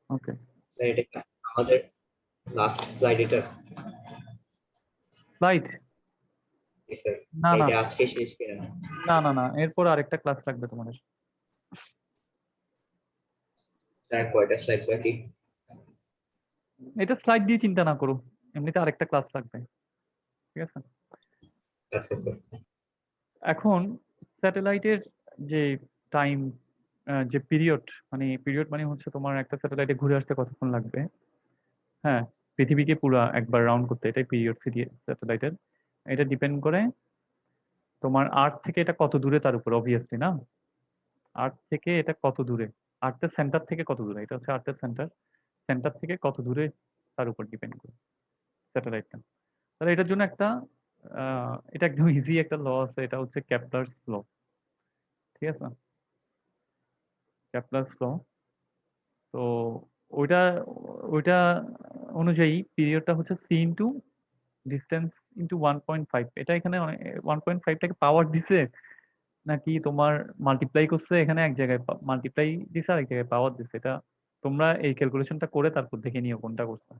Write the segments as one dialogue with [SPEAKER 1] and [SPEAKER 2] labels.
[SPEAKER 1] ওকে,
[SPEAKER 2] sir এটা কি আমাদের লাস্ট স্লাইড এটা?
[SPEAKER 1] স্লাইড?
[SPEAKER 2] জি স্যার,
[SPEAKER 1] না না
[SPEAKER 2] এটা আজকে শেষ কিনা?
[SPEAKER 1] না না না, এরপর আরেকটা ক্লাস লাগবে তোমাদের।
[SPEAKER 2] স্যার কয়টা স্লাইড বাকি?
[SPEAKER 1] এটা স্লাইড দিয়ে চিন্তা না করো, এমনিতে আরেকটা ক্লাস লাগবে, ঠিক আছে?
[SPEAKER 2] আচ্ছা স্যার।
[SPEAKER 1] এখন স্যাটেলাইটের যে টাইম, যে পিরিয়ড, মানে পিরিয়ড মানে হচ্ছে তোমার একটা স্যাটেলাইটে ঘুরে আসতে কতক্ষণ লাগবে, হ্যাঁ, পৃথিবীকে পুরো একবার রাউন্ড করতে, এটাই পিরিয়ড স্যাটেলাইটের। এটা ডিপেন্ড করে তোমার আর্থ থেকে এটা কত দূরে তার উপর, অবভিয়াসলি না? আর্থ থেকে এটা কত দূরে, আর্থের সেন্টার থেকে কত দূরে, এটা হচ্ছে আর্থের সেন্টার, সেন্টার থেকে কত দূরে তার উপর ডিপেন্ড করে স্যাটেলাইটটা। তাহলে এটার জন্য একটা এটা একদম ইজি একটা ল আছে, এটা হচ্ছে ক্যাপলার্স ল, ঠিক আছে? ক্যাপলার্স ল। তো ওইটা ওইটা অনুযায়ী পিরিয়ডটা হচ্ছে সি ইন্টু ডিস্টেন্স ইন্টু 1.5। এটা এখানে 1.5টাকে পাওয়ার দিছে নাকি তোমার মাল্টিপ্লাই করছে, এখানে এক জায়গায় মাল্টিপ্লাই দিছে আর এক জায়গায় পাওয়ার দিছে, এটা তোমরা এই ক্যালকুলেশনটা করে তারপর দেখে নিও কোনটা করছে,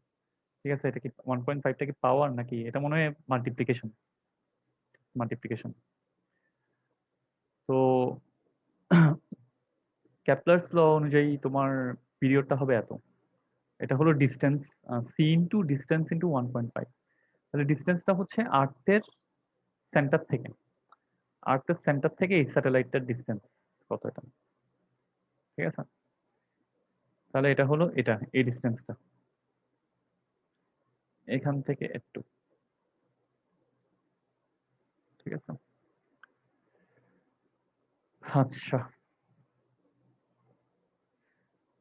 [SPEAKER 1] ঠিক আছে? এটা কি 1.5টা কি পাওয়ার নাকি, এটা মনে হয় মাল্টিপ্লিকেশন, মাল্টিপ্লিকেশন। তো ক্যাপলার্স ল অনুযায়ী তোমার পিরিয়ডটা হবে এত, এটা হলো distance, C into distance into 1.5। তাহলে ডিস্টেন্সটা হচ্ছে আর্থের সেন্টার থেকে, আর্থের সেন্টার থেকে এই স্যাটেলাইটটার ডিস্টেন্স কত, এটা ঠিক আছে? তাহলে এটা হলো এটা, এই ডিস্টেন্সটা এখান থেকে একটু, ঠিক আছে? আচ্ছা,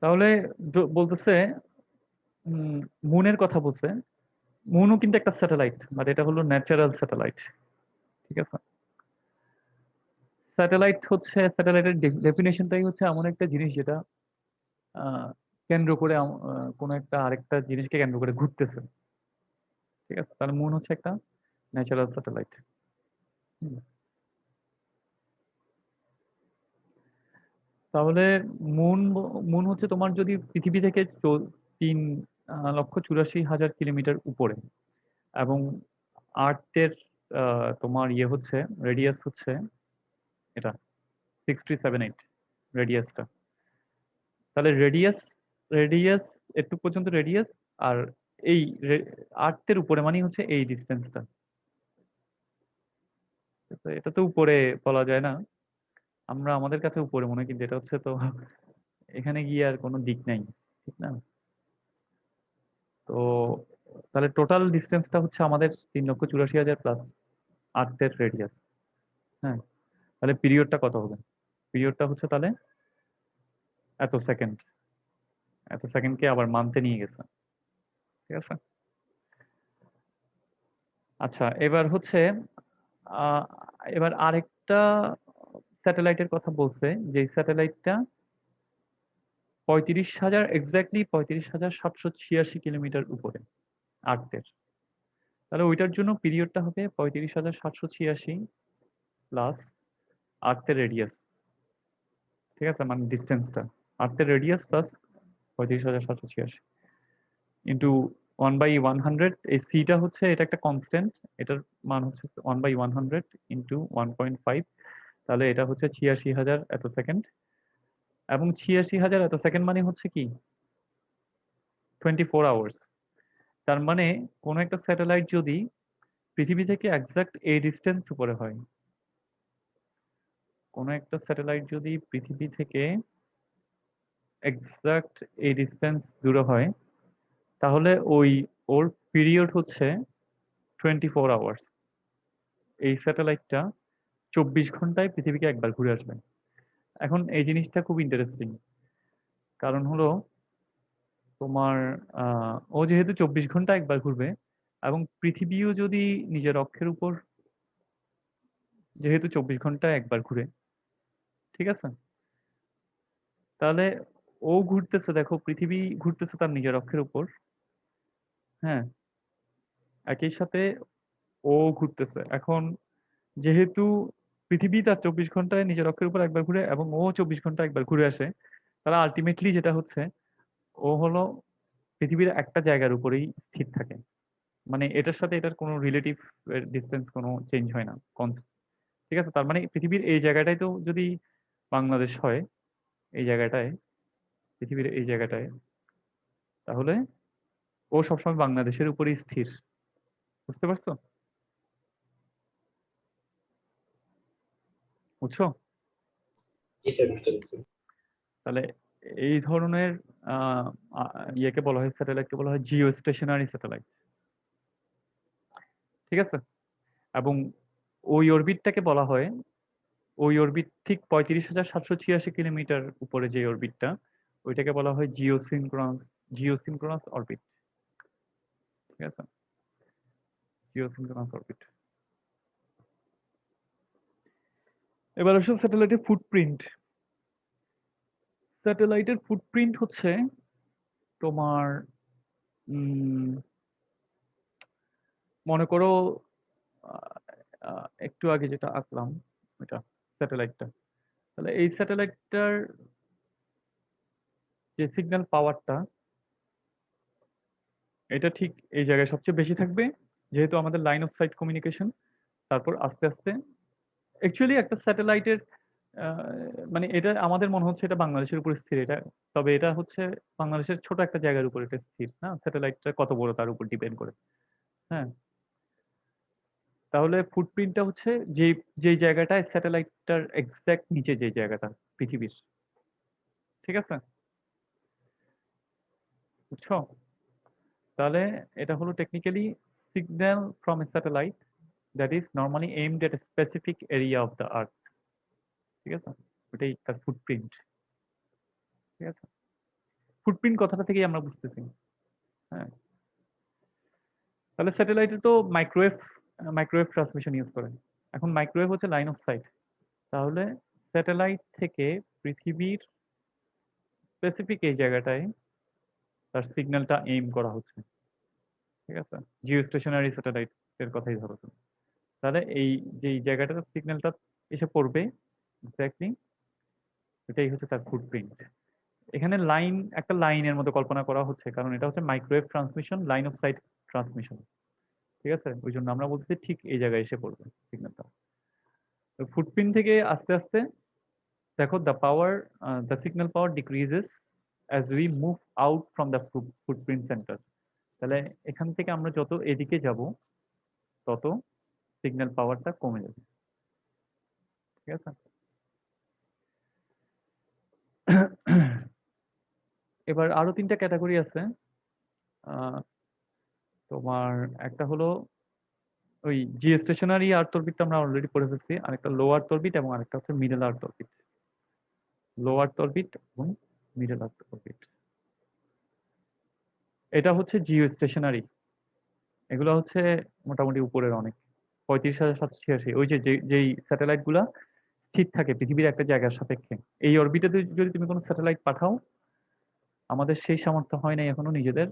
[SPEAKER 1] তাহলে বলতেছে মুনের কথা বলছে। মুনও কিন্তু একটা স্যাটেলাইট, বাট এটা হলো ন্যাচারাল স্যাটেলাইট, ঠিক আছে? স্যাটেলাইট হচ্ছে, স্যাটেলাইটের ডেফিনেশনটাই হচ্ছে এমন একটা জিনিস যেটা আহ, কেন্দ্র করে কোনো একটা আরেকটা জিনিসকে কেন্দ্র করে ঘুরতেছে, ঠিক আছে? তাহলে মুন হচ্ছে একটা ন্যাচারাল স্যাটেলাইট। তাহলে মুন মুন হচ্ছে তোমার যদি পৃথিবী থেকে 3,84,000 কিলোমিটার উপরে, এবং আর্থের তোমার ইয়ে হচ্ছে রেডিয়াস হচ্ছে এটা 638 রেডিয়াসটা। তাহলে রেডিয়াস, রেডিয়াস একটু পর্যন্ত রেডিয়াস, আর এই আর্থের উপরে মানে হচ্ছে এই ডিস্টেন্সটা। এটা তো উপরে বলা যায় না, আমরা আমাদের কাছে উপরে মনে হয়, কিন্তু এটা হচ্ছে তো এখানে গিয়ে আর কোনো দিক নাই, ঠিক না? তো তাহলে টোটাল ডিস্টেন্সটা হচ্ছে আমাদের 3,84,000 প্লাস আর্থের রেডিয়াস, হ্যাঁ। তাহলে পিরিয়ডটা কত হবে? পিরিয়ডটা হচ্ছে তাহলে এত সেকেন্ড, এত সেকেন্ডকে আবার মানতে নিয়ে গেছে, ঠিক আছে? আচ্ছা, এবার হচ্ছে আহ, এবার আরেকটা স্যাটেলাইটের কথা বলছে, যে স্যাটেলাইটটা 35,000, এক্স্যাক্টলি 35,786 কিলোমিটার উপরে আর্থের। তাহলে ওইটার জন্য পিরিয়ডটা হবে 35,786 প্লাস আর্থের রেডিয়াস, ঠিক আছে? মানে ডিস্টেন্সটা, আর্থের রেডিয়াস প্লাস 35,786 ইন্টু 1/100। এই সিটা হচ্ছে এটা একটা কনস্ট্যান্ট, এটার মান হচ্ছে 1/100 ইন্টু 1.5। তাহলে এটা হচ্ছে 86,000 এত সেকেন্ড, এবং 86,000 এত সেকেন্ড মানে হচ্ছে কি 24 আওয়ার্স। তার মানে কোনো একটা স্যাটেলাইট যদি পৃথিবী থেকে এক্সাক্ট এই ডিস্টেন্স উপরে হয়, কোনো একটা স্যাটেলাইট যদি পৃথিবী থেকে এক্সাক্ট এই ডিস্টেন্স দূরে হয়, তাহলে ওর পিরিয়ড হচ্ছে 24 আওয়ার্স। এই স্যাটেলাইটটা 24 ঘন্টায় পৃথিবীকে একবার ঘুরে আসবে। এখন এই জিনিসটা খুব ইন্টারেস্টিং, কারণ হলো তোমার ও যেহেতু 24 ঘন্টা একবার ঘুরবে, এবং পৃথিবীও যদি নিজের অক্ষের উপর যেহেতু 24 ঘন্টায় একবার ঘুরে, ঠিক আছে? তাহলে ও ঘুরতেছে, দেখো পৃথিবী ঘুরতেছে তার নিজের অক্ষের উপর, হ্যাঁ, একই সাথে ও ঘুরতেছে। এখন যেহেতু পৃথিবী তার 24 ঘন্টায় নিজের অক্ষের উপর একবার ঘুরে এবং ও 24 ঘন্টা একবার ঘুরে আসে, তাহলে আলটিমেটলি যেটা হচ্ছে ও হলো পৃথিবীর একটা জায়গার উপরেই স্থির থাকে। মানে এটার সাথে এটার কোনো রিলেটিভ ডিসটেন্স কোনো চেঞ্জ হয় না। ঠিক আছে? তার মানে পৃথিবীর এই জায়গাটায় তো যদি বাংলাদেশ হয়, এই জায়গাটায়, পৃথিবীর এই জায়গাটায়, তাহলে ও সবসময় বাংলাদেশের উপরেই স্থির। বুঝতে পারছো? বুঝছো?
[SPEAKER 2] জি স্যার, বুঝতে পেরেছি।
[SPEAKER 1] তাহলে এই ধরনের আহ, ইয়েকে বলা হয়, স্যাটেলাইটকে বলা হয় জিও স্টেশনারি স্যাটেলাইট। ঠিক আছে? এবং ওই অরবিটটাকে বলা হয়, ওই অরবিট ঠিক ৩৫,৭৮৬ কিলোমিটার উপরে যে অরবিটটা, ওইটাকে বলা হয় জিওসিনক্রোনাস অরবিট। ঠিক আছে? জিওসিনক্রোনাস অরবিট। এবার আসো স্যাটেলাইটের ফুটপ্রিন্ট। স্যাটেলাইটের ফুটপ্রিন্ট হচ্ছে তোমার উম, মনে করো একটু আগে যেটা আঁকলাম ওইটা স্যাটেলাইটটা, তাহলে এই স্যাটেলাইটটার যে সিগন্যাল পাওয়ারটা, এটা ঠিক এই জায়গায় সবচেয়ে বেশি থাকবে, যেহেতু আমাদের লাইন অফ সাইট কমিউনিকেশন। তারপর আস্তে আস্তে অ্যাকচুয়ালি একটা স্যাটেলাইটের মানে এটা আমাদের মনে হচ্ছে এটা বাংলাদেশের উপর স্থির, এটা তবে এটা হচ্ছে বাংলাদেশের ছোট একটা জায়গার উপর এটা স্থির না, স্যাটেলাইটটা কত বড় তার উপর ডিপেন্ড করে। হ্যাঁ, তাহলে ফুটপ্রিন্টটা হচ্ছে যে যেই জায়গাটায় স্যাটেলাইটটার এক্সাক্ট নিচে যে জায়গাটা পৃথিবীর। ঠিক আছে? বুঝছো? তাহলে এটা হলো technically signal from a satellite that is normally aimed at a specific area of the earth. ঠিক আছে? ওটাই তার ফুটপ্রিন্ট। ঠিক আছে? ফুটপ্রিন্ট কথাটা থেকেই আমরা বুঝতেছি। হ্যাঁ, তাহলে স্যাটেলাইটে তো মাইক্রোওয়েভ মাইক্রোওয়েভ ট্রান্সমিশন ইউজ করে। এখন মাইক্রোওয়েভ হচ্ছে লাইন অফ সাইট। তাহলে স্যাটেলাইট থেকে পৃথিবীর স্পেসিফিক এই জায়গাটায় তার সিগন্যালটা এইম করা হচ্ছে। ঠিক আছে? জিও স্টেশনারি স্যাটেলাইট এর কথাই ধরো তুমি। তাহলে এই যে জায়গাটার সিগন্যালটা এসে পড়বে এক্স্যাক্টলি, এটাই হচ্ছে তার ফুটপ্রিন্ট। এখানে লাইন একটা লাইনের মতো কল্পনা করা হচ্ছে, কারণ এটা হচ্ছে microwave transmission, line of sight transmission. ঠিক আছে? ওই জন্য আমরা বলছি ঠিক এই জায়গায় এসে পড়বে সিগন্যালটা। ফুটপ্রিন্ট থেকে আস্তে আস্তে দেখো the signal power decreases as we move out from the footprint centre. তাহলে এখান থেকে আমরা যত এদিকে যাব তত সিগন্যাল পাওয়ারটা কমে যাবে। ঠিক আছে? এবার আরো তিনটা ক্যাটাগরি আছে। আহ, তোমার একটা হলো ওই জি স্টেশনারি আর্থ অরবিটটা আমরা অলরেডি পড়ে ফেলছি, আরেকটা লো আর্থ অরবিট এবং আরেকটা হচ্ছে মিডল আর্থ অরবিট। লো আর্থ অরবিট এবং মিডল আর্থ অরবিট, এটা হচ্ছে জিও স্টেশনারি। এগুলো হচ্ছে মোটামুটি উপরের অনেক, ৩৫,৭৮৬। ওই যে যেই স্যাটেলাইট গুলা স্থির থাকে পৃথিবীর একটা জায়গার সাপেক্ষে। এই অরবিটে যদি তুমি কোনো স্যাটেলাইট পাঠাও, আমাদের সেই সামর্থ্য হয় নাই এখনো নিজেদের।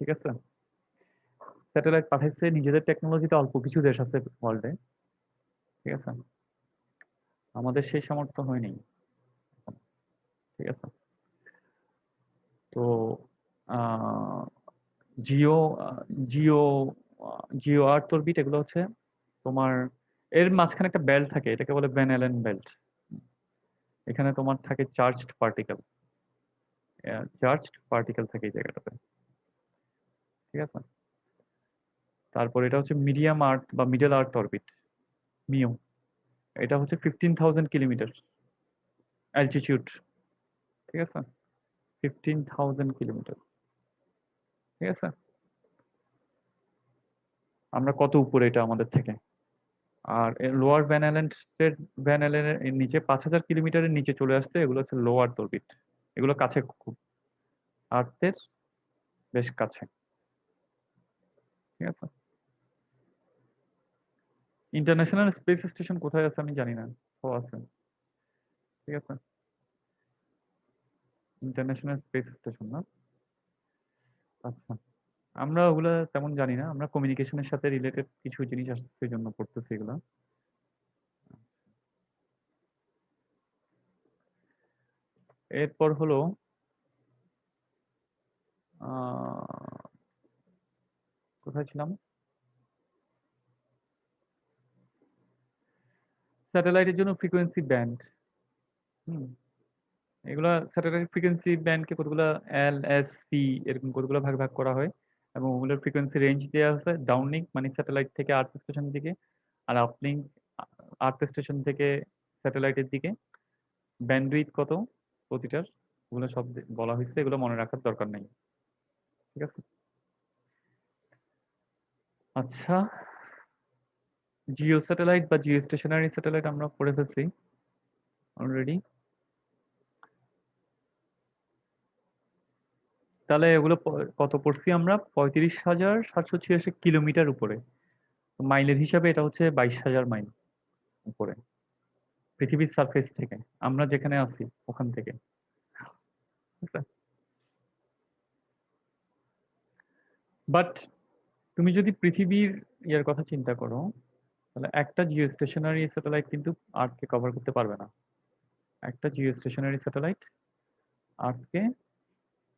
[SPEAKER 1] ঠিক আছে? স্যাটেলাইট পাঠাইছে নিজেদের টেকনোলজিতে অল্প কিছু দেশ আছে ওয়ার্ল্ডে। ঠিক আছে? আমাদের সেই সামর্থ্য হয় নাই। ঠিক আছে? তো আহ, জিও আহ, জিও জিও আর্থ অরবিট এগুলো হচ্ছে তোমার, এর মাঝখানে একটা বেল্ট থাকে, এটাকে বলে ভ্যান অ্যালেন বেল্ট। এখানে তোমার থাকে চার্জড পার্টিকেল থাকে এই জায়গাটাতে। ঠিক আছে? তারপর এটা হচ্ছে মিডিয়াম আর্থ বা মিডল আর্থ অরবিট, মিও। এটা হচ্ছে 15,000 কিলোমিটার অ্যালটিটিউড। ঠিক আছে? 15,000 কিলোমিটার। ঠিক আছে? আমরা কত উপরে এটা আমাদের থেকে। আর লোয়ার ভ্যান অ্যালেনের নিচে 5,000 কিলোমিটারের নিচে চলে আসছে, এগুলো হচ্ছে লোয়ার অরবিট। এগুলো কাছে খুব, আর্থের বেশ কাছে। ঠিক আছে? ইন্টারন্যাশনাল স্পেস স্টেশন কোথায় আছে আমি জানি না। ও আছে। ঠিক আছে? ইন্টারন্যাশনাল স্পেস স্টেশন না? আচ্ছা, আমরা ওগুলা তেমন জানি না, আমরা কমিউনিকেশনের সাথে রিলেটেড কিছু জিনিস আসছে সেই জন্য পড়তেছি এগুলা। এরপর হলো কোথায় ছিলাম? স্যাটেলাইটের জন্য ফ্রিকোয়েন্সি ব্যান্ড। এগুলা স্যাটেলাইট ফ্রিকোয়েন্সি ব্যান্ডকে কতগুলা এল, এস, সি এরকম কতগুলো ভাগ ভাগ করা হয় এবং ওগুলোর ফ্রিকোয়েন্সি রেঞ্জ দেওয়া আছে। ডাউনলিঙ্ক মানে স্যাটেলাইট থেকে আর্থ স্টেশনের দিকে, আর আপলিঙ্ক আর্থ স্টেশন থেকে স্যাটেলাইটের দিকে। ব্যান্ডউইথ কত প্রতিটার, ওগুলো সব বলা হয়েছে, এগুলো মনে রাখার দরকার নেই। ঠিক আছে? আচ্ছা, জিও স্যাটেলাইট বা জিও স্টেশনারি স্যাটেলাইট আমরা পড়ে ফেলছি অলরেডি। তাহলে এগুলো কত পড়ছি আমরা? 35,786 কিলোমিটার উপরে। মাইলের হিসাবে এটা হচ্ছে 22,000 মাইল উপরে পৃথিবীর সারফেস থেকে, আমরা যেখানে আছি ওখান থেকে। বাট তুমি যদি পৃথিবীর ইয়ার কথা চিন্তা করো, তাহলে একটা জিও স্টেশনারি স্যাটেলাইট কিন্তু আর্থকে কভার করতে পারবে না। একটা জিও স্টেশনারি স্যাটেলাইট আর্থকে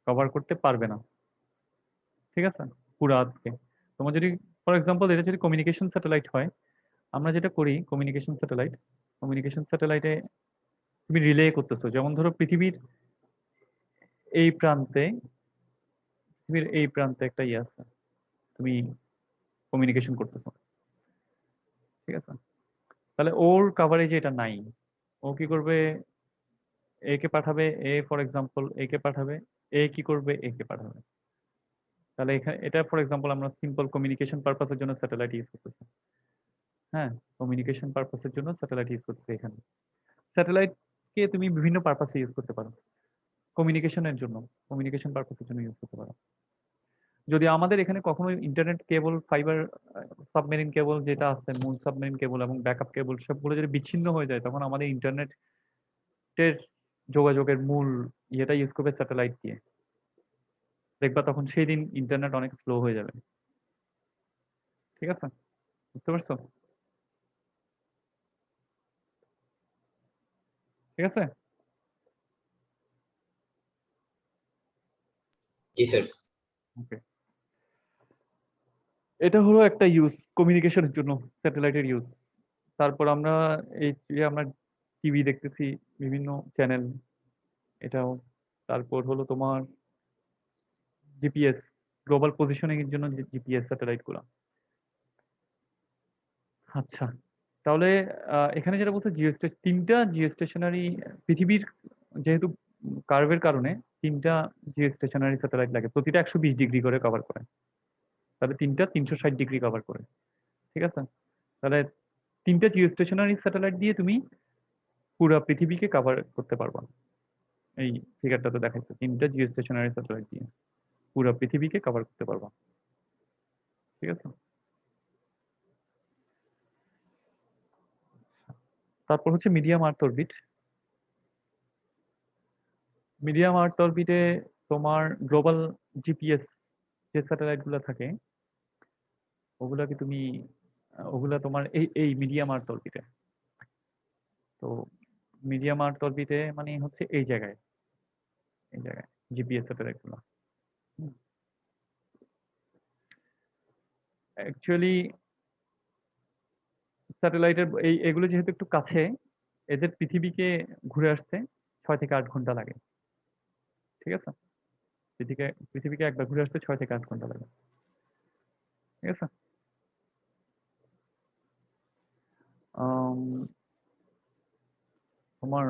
[SPEAKER 1] কভার করতে পারবে না। ঠিক আছে? পুরো আর্থকে। তোমার যদি ফর এক্সাম্পল এটা যদি কমিউনিকেশন স্যাটেলাইট হয়, আমরা যেটা করি কমিউনিকেশন স্যাটেলাইটে তুমি রিলে করতেছো, যেমন ধরো এই প্রান্তে পৃথিবীর এই প্রান্তে একটা ইয়ে আছে, তুমি কমিউনিকেশন করতেছো। ঠিক আছে? তাহলে ওর কাভারেজে এটা নাই। ও কি করবে? এ কে পাঠাবে, এ ফর এক্সাম্পল এ কে পাঠাবে, এ কি করবে, এ কে পাঠাবে। তাহলে এখানে এটা ফর এক্সাম্পল আমরা সিম্পল কমিউনিকেশন পারপাসের জন্য স্যাটেলাইট ইউজ করতেছি। হ্যাঁ, কমিউনিকেশন পারপাসের জন্য স্যাটেলাইট ইউজ করতেছি এখানে। স্যাটেলাইটকে তুমি বিভিন্ন পারপাসে ইউজ করতে পারো। কমিউনিকেশনের জন্য, কমিউনিকেশন পারপাসের জন্য ইউজ করতে পারো। যদি আমাদের এখানে কখনো ইন্টারনেট কেবল, ফাইবার সাবমেরিন কেবল যেটা আছে, মূল সাবমেরিন কেবল এবং ব্যাকআপ কেবল সবগুলো যদি বিচ্ছিন্ন হয়ে যায়, তখন আমাদের ইন্টারনেটের যোগাযোগের মূল ইয়েটা ইউজ করবে স্যাটেলাইট দিয়ে। দেখবা তখন সেই দিন ইন্টারনেট অনেক স্লো হয়ে যাবে। ঠিক আছে? বুঝতে পারছো? ঠিক আছে?
[SPEAKER 2] জি স্যার।
[SPEAKER 1] ওকে, এটা হলো একটা ইউজ কমিউনিকেশনের জন্য স্যাটেলাইটের ইউজ। তারপর আমরা এই যে আমরা টিভি দেখতেছি, বিভিন্ন চ্যানেল, এটাও। তারপর হলো তোমার জিপিএস, গ্লোবাল পজিশনিং এর জন্য জিপিএস স্যাটেলাইট গুলা। আচ্ছা, তাহলে এখানে যেটা বলছে তিনটা জিও স্টেশনারি পৃথিবীর, যেহেতু কার্ভের কারণে তিনটা জিও স্টেশনারি স্যাটেলাইট লাগে, প্রতিটা 120 ডিগ্রি করে কভার করে। তাহলে তিনটা 360 ডিগ্রি কভার করে। ঠিক আছে? তাহলে তিনটা জিও স্টেশনারি স্যাটেলাইট দিয়ে তুমি পুরো পৃথিবীকে কভার করতে পারবা। এই ফিগারটাতে দেখাচ্ছে তিনটা জিও স্টেশনারি স্যাটেলাইট দিয়ে পুরো পৃথিবীকে কভার করতে পারবা। ঠিক আছে? তারপর হচ্ছে মিডিয়াম আর্থ অরবিট। মিডিয়াম আর্থ অরবিটে তোমার গ্লোবাল জিপিএস যে স্যাটেলাইট গুলো থাকে, ওগুলাকে তুমি ওগুলা তোমার এই এই মিডিয়াম আর্থ অরবিটে। তো মিডিয়াম আর্থ অরবিটে মানে হচ্ছে এই জায়গায় জিপিএস স্যাটেলাইট গুলো। অ্যাকচুয়ালি স্যাটেলাইটের এগুলো যেহেতু একটু কাছে, এদের পৃথিবীকে ঘুরে আসতে 6 থেকে 8 ঘন্টা লাগে। ঠিক আছে? পৃথিবীকে একবার ঘুরে আসতে 6 থেকে 8 ঘন্টা লাগে। ঠিক আছে? আম, তোমার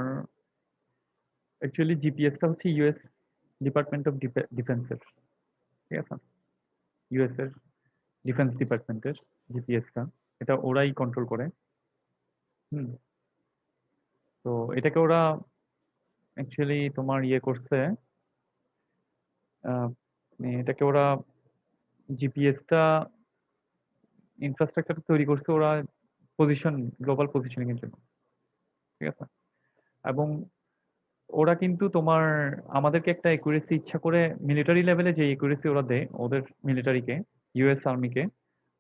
[SPEAKER 1] অ্যাকচুয়ালি জিপিএসটা হচ্ছে ইউএস ডিপার্টমেন্ট অফ ডিফেন্সের। ঠিক আছে? ইউএস এর ডিফেন্স ডিপার্টমেন্টের জিপিএসটা, এটা ওরাই কন্ট্রোল করে। হুম। তো এটাকে ওরা অ্যাকচুয়ালি তোমার ইয়ে করছে, মানে এটাকে ওরা জিপিএসটা ইনফ্রাস্ট্রাকচার তৈরি করছে ওরা পজিশন, গ্লোবাল পজিশনিং এর জন্য। ঠিক আছে? এবং ওরা কিন্তু তোমার আমাদেরকে একটা একুরেসি ইচ্ছা করে মিলিটারি লেভেলে যে একুরেসি ওরা দেয় ওদের মিলিটারিকে, ইউএস আর্মিকে,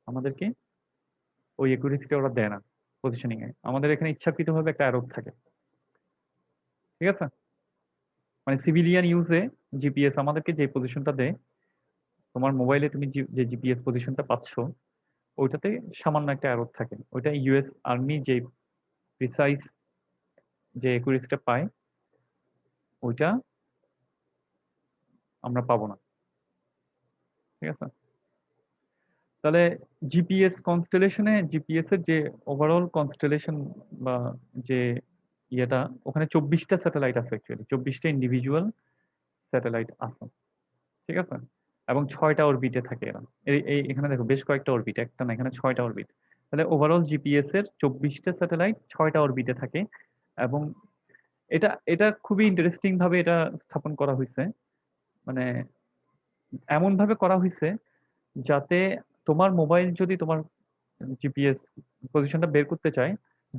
[SPEAKER 1] আমাদেরকে ওই একুরেসিটা ওরা দেয় না পজিশনিং এ। আমাদের এখানে ইচ্ছাকৃতভাবে একটা অ্যারো থাকে। ঠিক আছে? মানে সিভিলিয়ান ইউজে জিপিএস আমাদেরকে যে পজিশনটা দেয়, তোমার মোবাইলে তুমি যে জিপিএস পজিশনটা পাচ্ছ ওইটাতে সামান্য একটা এরর থাকে, ওইটা ইউএস আর্মি যে প্রিসাইজ যে একুরেসিটা পায় ওইটা আমরা পাবো না। ঠিক আছে, তাহলে জিপিএস কনস্টেলেশনে জিপিএস এর যে ওভারঅল কনস্টেলেশন বা যে ইয়েটা, ওখানে 24টা স্যাটেলাইট আছে, অ্যাকচুয়ালি 24টা ইন্ডিভিজুয়াল স্যাটেলাইট আছে। ঠিক আছে, এবং 6টা অরবিটে থাকে এরা। এখানে দেখো বেশ কয়েকটা অরবিট, একটা না, এখানে 6টা অরবিট। তাহলে ওভারঅল জিপিএস এর 24টা স্যাটেলাইট 6টা অরবিটে থাকে। এবং এটা এটা খুবই ইন্টারেস্টিং ভাবে এটা স্থাপন করা হয়েছে, মানে এমন ভাবে করা হয়েছে যাতে তোমার মোবাইল যদি তোমার জিপিএস পজিশনটা বের করতে চায়,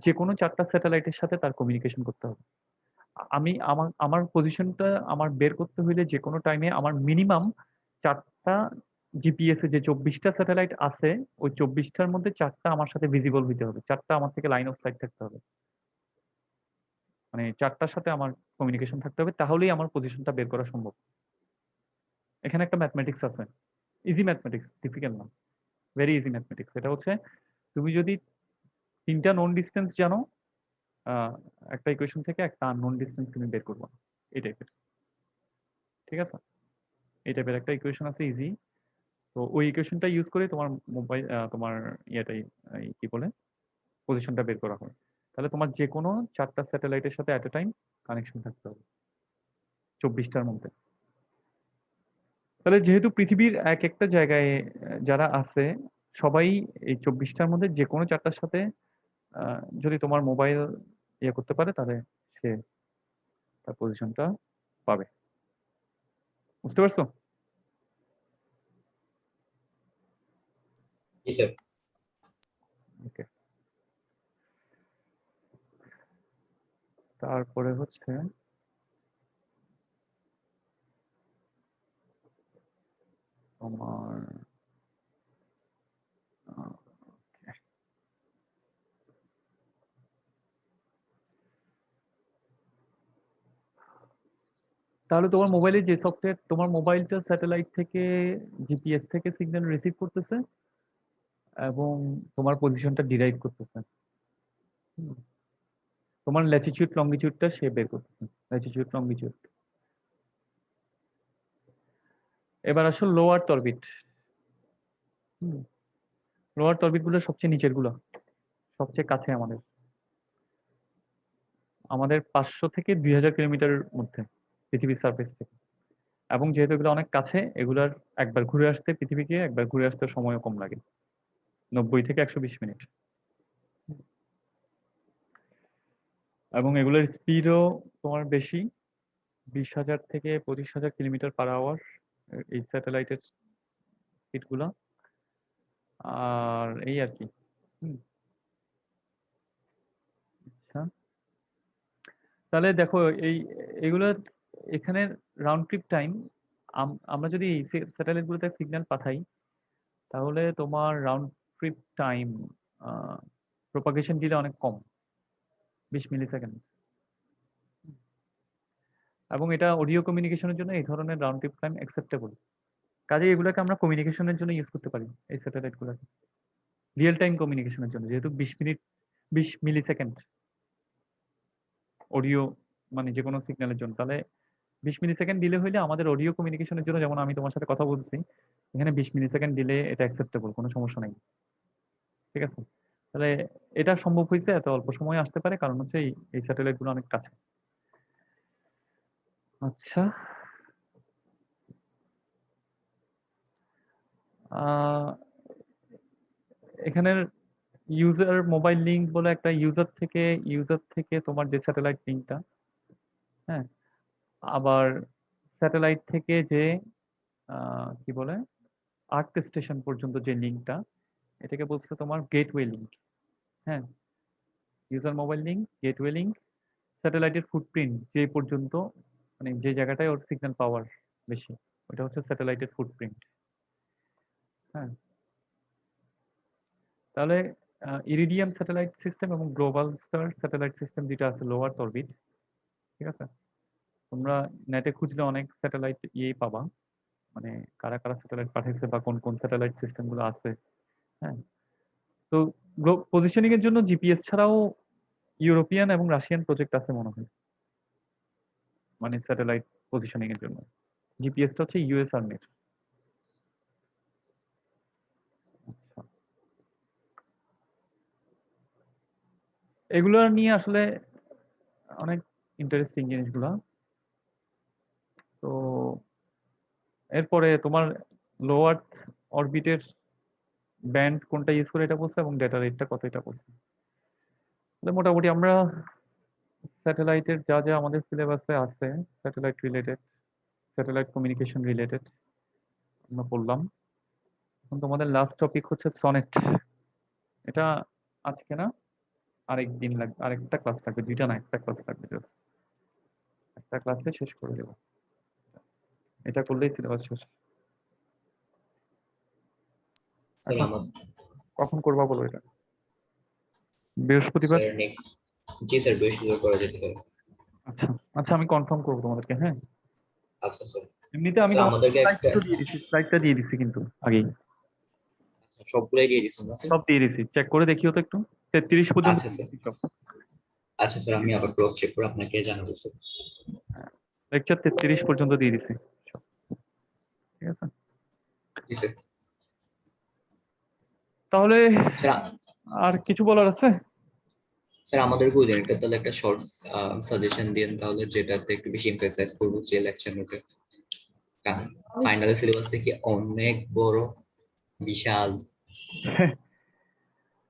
[SPEAKER 1] যে কোনো 4টা স্যাটেলাইটের সাথে তার কমিউনিকেশন করতে হবে। আমি আমার আমার পজিশনটা আমার বের করতে হইলে যে কোনো টাইমে আমার মিনিমাম 4টা জিপিএস এ যে 24টা স্যাটেলাইট আছে ওই 24টার মধ্যে 4টা আমার সাথে ভিজিবল হইতে হবে, 4টা আমার থেকে লাইন অফ সাইট থাকতে হবে, মানে 4টার সাথে আমার কমিউনিকেশন থাকতে হবে, তাহলেই আমার পজিশনটা বের করা সম্ভব। এখানে একটা ম্যাথমেটিক্স আছে, ইজি ম্যাথমেটিক্স, ডিফিকাল্ট না, ভেরি ইজি ম্যাথমেটিক্স। এটা হচ্ছে তুমি যদি 3টা নন ডিস্টেন্স জানো, একটা ইকুয়েশন থেকে একটা আননোন ডিস্টেন্স তুমি বের করবো, এই টাইপের। ঠিক আছে, এই টাইপের একটা ইকুয়েশন আছে ইজি। তো ওই ইকুয়েশনটা ইউজ করে তোমার মোবাইল তোমার ইয়েটাই কি বলে পজিশনটা বের করা হয়। তাহলে তোমার যে কোনো 4টা স্যাটেলাইটের সাথে অ্যাট এ টাইম কানেকশন থাকতে হবে 24টার মধ্যে। তাহলে যেহেতু পৃথিবীর এক একটা জায়গায় যারা আছে সবাই এই 24টার মধ্যে যে কোনো 4টার সাথে যদি তোমার মোবাইল ইয়ে করতে পারে তাহলে সে তার পজিশনটা পাবে। বুঝতে পারছো?
[SPEAKER 2] জি স্যার।
[SPEAKER 1] ওকে, তারপরে হচ্ছে তোমার আহ, তাহলে তোমার মোবাইলে যে সফটওয়্যার, তোমার মোবাইলটা স্যাটেলাইট থেকে জিপিএস থেকে সিগন্যাল রিসিভ করতেছে এবং তোমার পজিশনটা ডিরাইভ করতেছে। হুম, তোমার ল্যাটিটিউড লঙ্গিটিউডটা সে বের করতেছে, ল্যাটিটিউড লঙ্গিটিউড। এবার আসো লোয়ার টরবিট। লোয়ার টরবিট গুলো সবচেয়ে নিচের গুলো, সবচেয়ে কাছে আমাদের, আমাদের 500 থেকে 2000 কিলোমিটারের মধ্যে পৃথিবীর সারফেস থেকে। এবং যেহেতু এগুলো অনেক কাছে, এগুলার একবার ঘুরে আসতে পৃথিবীকে একবার ঘুরে আসতে সময়ও কম লাগে, 90 থেকে 120 মিনিট। এবং এগুলোর স্পিডও তোমার বেশি, 20,000 থেকে 25,000 কিলোমিটার পার আওয়ার এই স্যাটেলাইটের স্পিড গুলা। আর এই আর কি। হুম, আচ্ছা, তাহলে দেখো এই এগুলোর এখানে রাউন্ড ট্রিপ টাইম, আমরা যদি এই স্যাটেলাইট গুলোতে সিগন্যাল পাঠাই তাহলে তোমার round trip time propagation delay অনেক কম, 20 মিলি সেকেন্ড। এবং এটা অডিও কমিউনিকেশনের জন্য এই ধরনের রাউন্ড ট্রিপ টাইম অ্যাকসেপ্টেবল। কাজে এগুলোকে আমরা কমিউনিকেশনের জন্য ইউজ করতে পারি, এই স্যাটেলাইট গুলোকে রিয়েল টাইম কমিউনিকেশনের জন্য, যেহেতু 20 মিনিট 20 মিলি সেকেন্ড অডিও, মানে যে কোনো সিগন্যালের জন্য। তাহলে 20 মিলি সেকেন্ড ডিলে হইলে আমাদের অডিও কমিউনিকেশনের জন্য, যেমন আমি তোমার সাথে কথা বলছি এখানে 20 মিলি সেকেন্ড ডিলে, এটা অ্যাকসেপ্টেবল, কোনো সমস্যা নাই। ঠিক আছে, তাহলে এটা সম্ভব হয়েছে এত অল্প সময়ে আসতে পারে কারণ হচ্ছে এই স্যাটেলাইট গুলো অনেক কাছে। আচ্ছা, আহ এখানের ইউজার মোবাইল লিঙ্ক বলে একটা ইউজার থেকে তোমার যে স্যাটেলাইট লিঙ্কটা, হ্যাঁ, আবার স্যাটেলাইট থেকে যে কি বলে আর্থ স্টেশন পর্যন্ত যে লিঙ্কটা, এটাকে বলছে তোমার গেটওয়ে লিঙ্ক। হ্যাঁ, user mobile link, gateway link, স্যাটেলাইটের ফুটপ্রিন্ট যে পর্যন্ত, মানে যে জায়গাটায় ওর সিগন্যাল পাওয়ার বেশি, ওটা হচ্ছে স্যাটেলাইটের ফুটপ্রিন্ট। হ্যাঁ, তাহলে ইরিডিয়াম স্যাটেলাইট সিস্টেম এবং গ্লোবাল স্টার স্যাটেলাইট সিস্টেম যেটা আছে লোয়ার অরবিট, ঠিক আছে, তোমরা নেটে খুঁজলে অনেক স্যাটেলাইট ইয়েই পাবা, মানে কারা কারা স্যাটেলাইট পাঠাইছে বা কোন কোন স্যাটেলাইট সিস্টেম গুলো আছে। হ্যাঁ, তো পজিশনিং এর জন্য জিপিএস ছাড়াও ইউরোপিয়ান এবং রাশিয়ান প্রজেক্ট আছে মনে হয়, মানে স্যাটেলাইট পজিশনিং এর জন্য। জিপিএসটা হচ্ছে ইউএস আর্মির। আচ্ছা, এগুলো নিয়ে আসলে অনেক ইন্টারেস্টিং জিনিসগুলা। তো এরপরে তোমার লো আর্থ অরবিটের ব্যান্ড কোনটা ইউজ করে এটা বলছে এবং ডেটা রেটটা কত এটা বলছে। তাহলে মোটামুটি আমরা স্যাটেলাইটের যা যা আমাদের সিলেবাসে আছে satellite related, satellite communication related আমরা পড়লাম। এখন তোমাদের লাস্ট টপিক হচ্ছে সনেট। এটা আজকে না, আরেকদিন লাগবে, আরেকটা ক্লাস লাগবে, দুইটা না একটা ক্লাস লাগবে, জাস্ট একটা ক্লাসে শেষ করে দেবো। এটা করলেই সিলেবাস শেষ।
[SPEAKER 2] স্যার
[SPEAKER 1] এখন
[SPEAKER 2] আমার
[SPEAKER 1] কখন করবা বলো এটা? বৃহস্পতিবার?
[SPEAKER 2] স্যার নেক্সট, জি স্যার বৃহস্পতিবার করা যেতে পারে।
[SPEAKER 1] আচ্ছা আচ্ছা, আমি কনফার্ম করবো তোমাদেরকে। হ্যাঁ,
[SPEAKER 2] আচ্ছা স্যার,
[SPEAKER 1] এমনিতে আমি
[SPEAKER 2] তো
[SPEAKER 1] তোমাদের
[SPEAKER 2] আমাদেরকে একটা
[SPEAKER 1] স্লাইডটা দিয়ে দিছি, স্লাইডটা দিয়ে দিছি কিন্তু আগেই
[SPEAKER 2] সবগুলাই দিয়ে দিচ্ছেন না স্যার?
[SPEAKER 1] সব দিয়ে দিছি, চেক করে দেখিও তো একটু। 33 পর্যন্ত
[SPEAKER 2] আচ্ছা স্যার,
[SPEAKER 1] সব।
[SPEAKER 2] আচ্ছা স্যার আমি আবার ক্রস চেক করে আপনাকে জানাবো স্যার।
[SPEAKER 1] লেকচার 33 পর্যন্ত দিয়ে দিছি সব, ঠিক আছে।
[SPEAKER 2] জি স্যার।
[SPEAKER 1] তাহলে
[SPEAKER 2] স্যার
[SPEAKER 1] আর কিছু বলার আছে?
[SPEAKER 2] স্যার আমাদেরকে ওই দিনটা তাহলে একটা শর্ট সাজেশন দিন তাহলে, যেটাতে একটু বেশি এমফাসাইজ করবো যে লেকচার নোটে। কারণ ফাইনাল সিলেবাস থেকে অনেক বড়, বিশাল।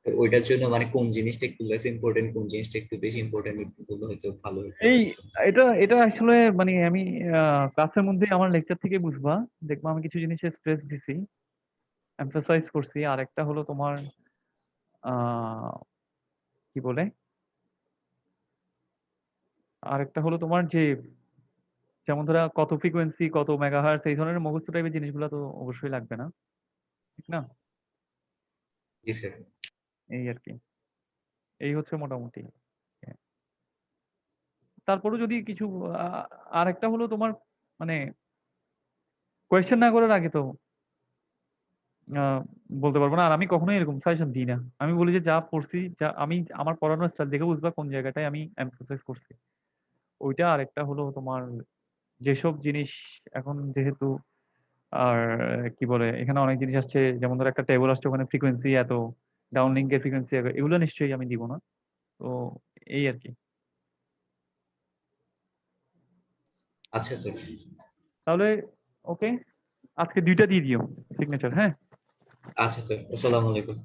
[SPEAKER 2] তো ওইটার জন্য মানে কোন জিনিসটা একটু লেস ইম্পর্টেন্ট, কোন জিনিসটা একটু বেশি ইম্পর্টেন্ট, একটু বললে হয়তো ভালো হতো।
[SPEAKER 1] এই এটা এটা আসলে মানে আমি ক্লাসের মধ্যে আমার লেকচার থেকে বুঝবা, দেখবা আমি কিছু জিনিসে স্ট্রেস দিছি, এমফাসাইজ করছি। আর একটা হলো তোমার কি বলে, আর একটা হলো তোমার যে যেমন ধরা কত ফ্রিকোয়েন্সি, কত মেগাহার্টজ, এই ধরনের মুখস্থ টাইপের জিনিসগুলো তো অবশ্যই লাগবে না, ঠিক না?
[SPEAKER 2] জি স্যার।
[SPEAKER 1] এই আর কি, এই হচ্ছে মোটামুটি। তারপরে যদি কিছু আর একটা হলো তোমার মানে কোয়েশ্চেন না করার আগে তো আহ, বলতে পারবো না। আর আমি কখনোই এরকম সাজেশন দিই না, আমি বলি যে যা পড়ছি, যা আমি আমার পড়ানোর স্টাইল দেখে বুঝবা কোন জায়গাটায় আমি এমফাসাইজ করছি ওইটা। আর একটা হলো তোমার যেসব জিনিস এখন যেহেতু আর কি বলে এখানে অনেক জিনিস আসছে, যেমন ধর একটা টেবল আসছে ওখানে ফ্রিকোয়েন্সি এত, ডাউন লিঙ্কের ফ্রিকোয়েন্সি এগুলো নিশ্চয়ই আমি দিব না। তো এই আর কি।
[SPEAKER 2] আচ্ছা স্যার।
[SPEAKER 1] তাহলে ওকে, আজকে দুইটা দিয়ে দিও সিগনেচার। হ্যাঁ,
[SPEAKER 2] আচ্ছা স্যার, আসসালামু আলাইকুম।